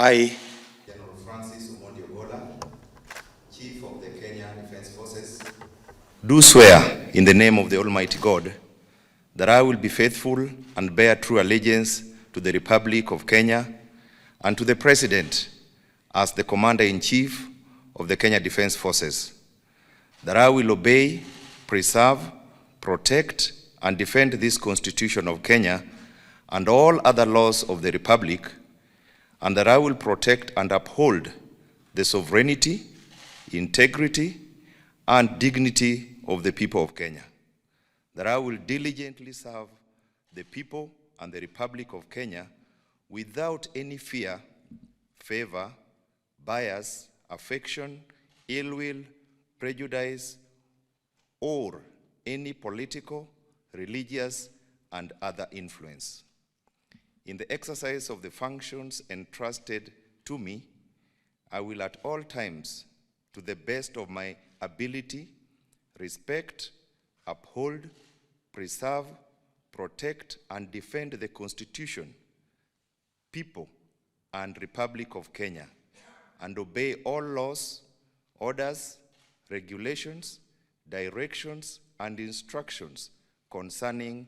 I, General Francis Ogolla, Chief of the Kenyan Defense Forces, do swear in the name of the Almighty God that I will be faithful and bear true allegiance to the Republic of Kenya and to the President as the Commander-in-Chief of the Kenya Defense Forces, that I will obey, preserve, protect, and defend this Constitution of Kenya and all other laws of the Republic, and that I will protect and uphold the sovereignty, integrity, and dignity of the people of Kenya, that I will diligently serve the people and the Republic of Kenya without any fear, favor, bias, affection, ill will, prejudice, or any political, religious, and other influence. In the exercise of the functions entrusted to me, I will at all times, to the best of my ability, respect, uphold, preserve, protect, and defend the Constitution, people, and Republic of Kenya, and obey all laws, orders, regulations, directions, and instructions concerning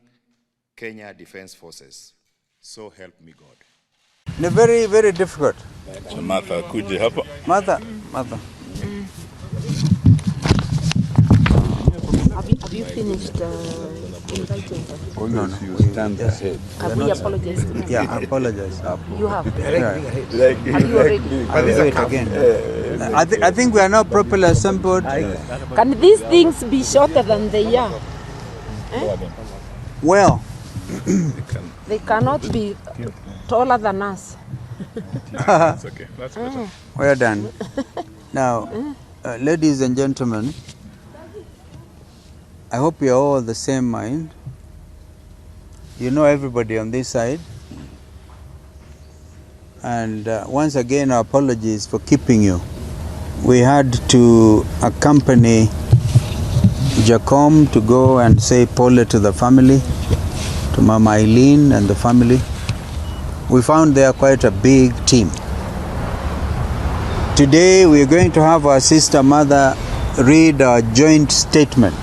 Kenya Defense Forces. So help me God. Very, very difficult. So Martha, could you help? Martha. Have you finished inviting them? Oh, no. You stand ahead. Have we apologized to them? Yeah, I apologize. You have? Yeah. Have you already? I'll do it again. I think we are not properly assembled. Can these things be shorter than they are? Well, They cannot be taller than us. That's okay. That's better. well done. Now, ladies and gentlemen, I hope you're all the same mind. You know everybody on this side. And once again, our apologies for keeping you. We had to accompany Jacom to go and say pole to the family, to Mama Eileen and the family. We found they are quite a big team. Today we are going to have our sister mother read our joint statement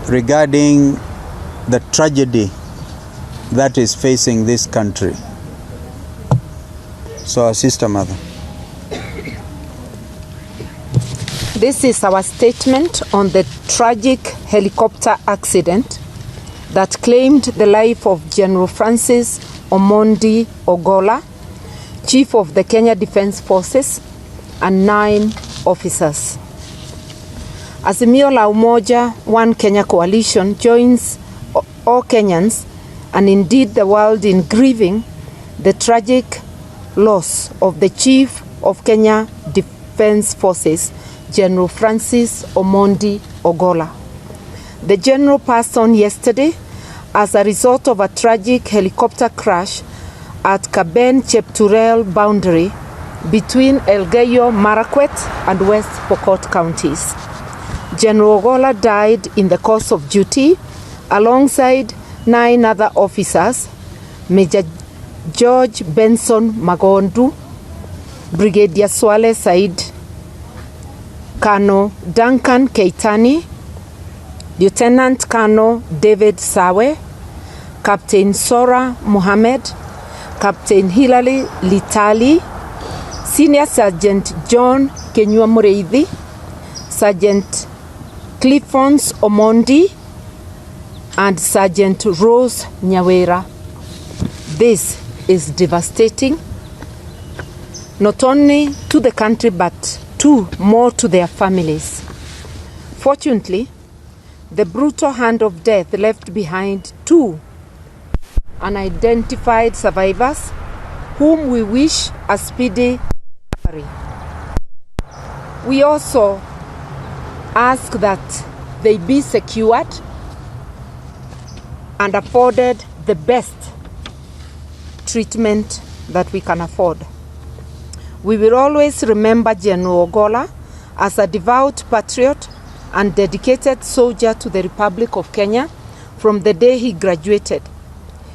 regarding the tragedy that is facing this country. So our sister mother. This is our statement on the tragic helicopter accident that claimed the life of General Francis Ogolla, Chief of the Kenya Defense Forces, and 9 officers. Azimio la Umoja, One Kenya Coalition joins all Kenyans and indeed the world in grieving the tragic loss of the Chief of Kenya Defense Forces, General Francis Ogolla. The general passed on yesterday as a result of a tragic helicopter crash at Kaben-Chepturel boundary between Elgeyo Marakwet and West Pokot counties. General Ogolla died in the course of duty alongside 9 other officers, Major George Benson Magondu, Brigadier Swale Said, Colonel Duncan Keitani, Lieutenant Colonel David Sawe, Captain Sora Mohammed, Captain Hilary Litali, Senior Sergeant John Kenyua Mureithi, Sergeant Cliffons Omondi, and Sergeant Rose Nyawera. This is devastating, not only to the country but more to their families. Fortunately, the brutal hand of death left behind 2 unidentified survivors whom we wish a speedy recovery. We also ask that they be secured and afforded the best treatment that we can afford. We will always remember General Ogolla as a devout patriot and dedicated soldier to the Republic of Kenya from the day he graduated.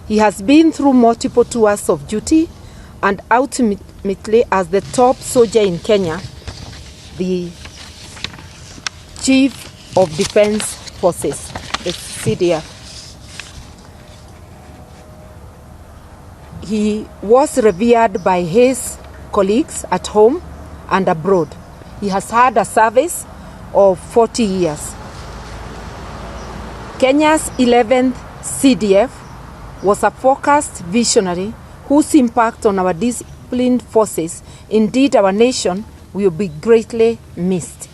He has been through multiple tours of duty and ultimately as the top soldier in Kenya, the Chief of Defense Forces, the CDF. He was revered by his colleagues at home and abroad. He has had a service of 40 years. Kenya's 11th CDF was a focused visionary whose impact on our disciplined forces, indeed our nation, will be greatly missed.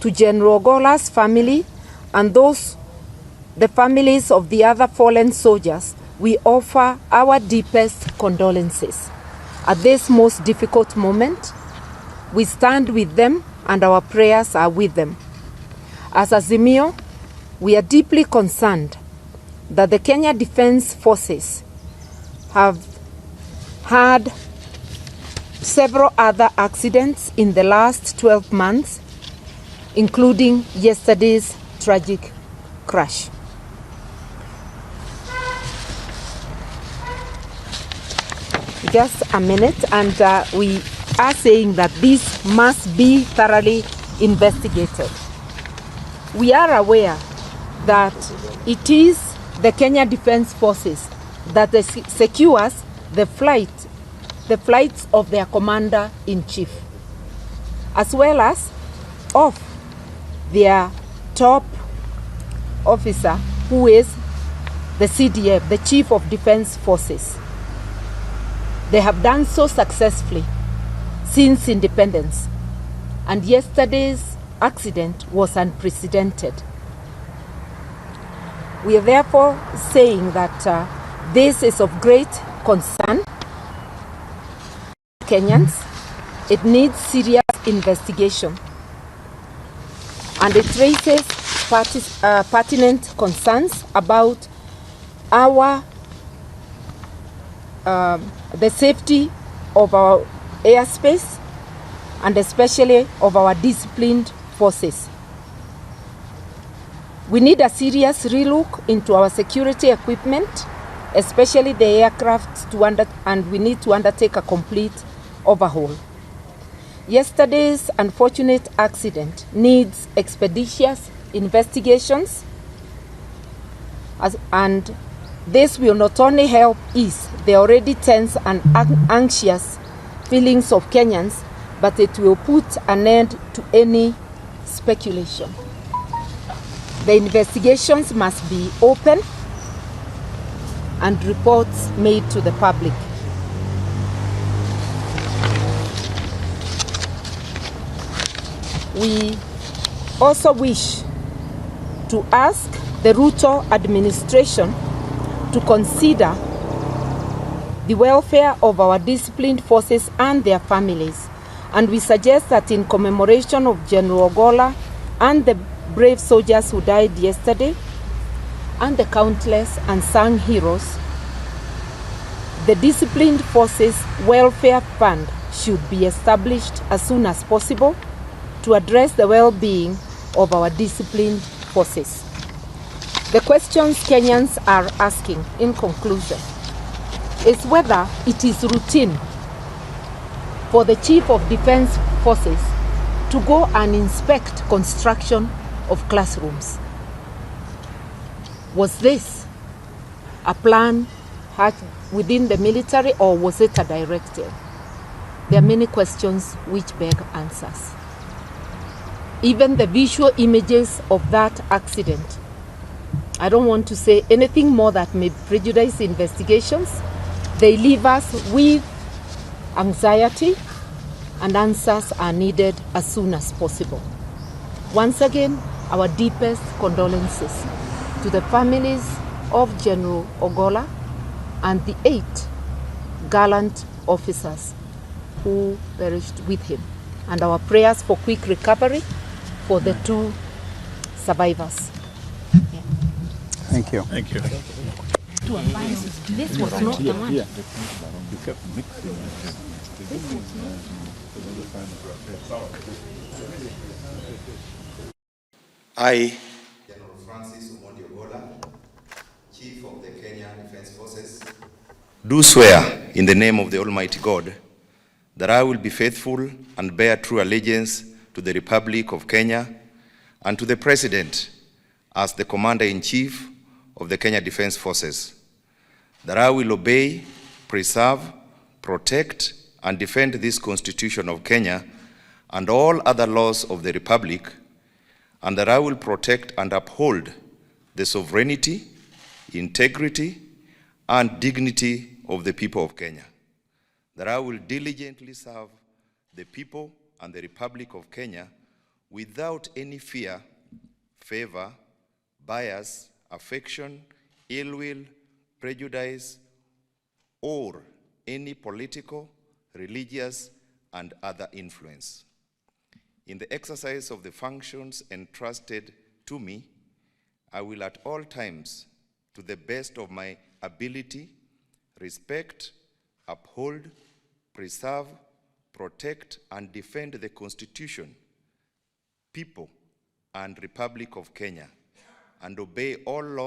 To General Ogolla's family and the families of the other fallen soldiers, we offer our deepest condolences. At this most difficult moment, we stand with them and our prayers are with them. As Azimio, we are deeply concerned that the Kenya Defense Forces have had several other accidents in the last 12 months, including yesterday's tragic crash. Just a minute, and we are saying that this must be thoroughly investigated. We are aware that it is the Kenya Defense Forces that secures the flights of their commander-in-chief, as well as of their top officer, who is the CDF, the Chief of Defense Forces. They have done so successfully since independence, and yesterday's accident was unprecedented. We are therefore saying that this is of great concern to Kenyans. It needs serious investigation, and it raises pertinent concerns about our the safety of our airspace and especially of our disciplined forces. We need a serious relook into our security equipment, especially the aircraft, and we need to undertake a complete overhaul. Yesterday's unfortunate accident needs expeditious investigations, and this will not only help ease the already tense and anxious feelings of Kenyans, but it will put an end to any speculation. The investigations must be open and reports made to the public. We also wish to ask the Ruto administration to consider the welfare of our disciplined forces and their families. And we suggest that in commemoration of General Ogolla and the brave soldiers who died yesterday, and the countless unsung heroes, the Disciplined Forces Welfare Fund should be established as soon as possible to address the well-being of our disciplined forces. The questions Kenyans are asking, in conclusion, is whether it is routine for the Chief of Defense Forces to go and inspect construction of classrooms. Was this a plan within the military, or was it a directive? There are many questions which beg answers. Even the visual images of that accident, I don't want to say anything more that may prejudice investigations. They leave us with anxiety, and answers are needed as soon as possible. Once again, our deepest condolences to the families of General Ogolla and the 8 gallant officers who perished with him, and our prayers for quick recovery for the 2 survivors. Yeah. Thank you. Thank you. This was not the one. You kept mixing. I, General Francis Ogolla, Chief of the Kenyan Defense Forces, do swear in the name of the Almighty God that I will be faithful and bear true allegiance to the Republic of Kenya and to the President as the Commander-in-Chief of the Kenya Defence Forces, that I will obey, preserve, protect, and defend this Constitution of Kenya and all other laws of the Republic, and that I will protect and uphold the sovereignty, integrity, and dignity of the people of Kenya, that I will diligently serve the people and the Republic of Kenya without any fear, favor, bias, affection, ill will, prejudice, or any political, religious, and other influence. In the exercise of the functions entrusted to me, I will at all times, to the best of my ability, respect, uphold, preserve, protect, and defend the Constitution, people, and Republic of Kenya, and obey all laws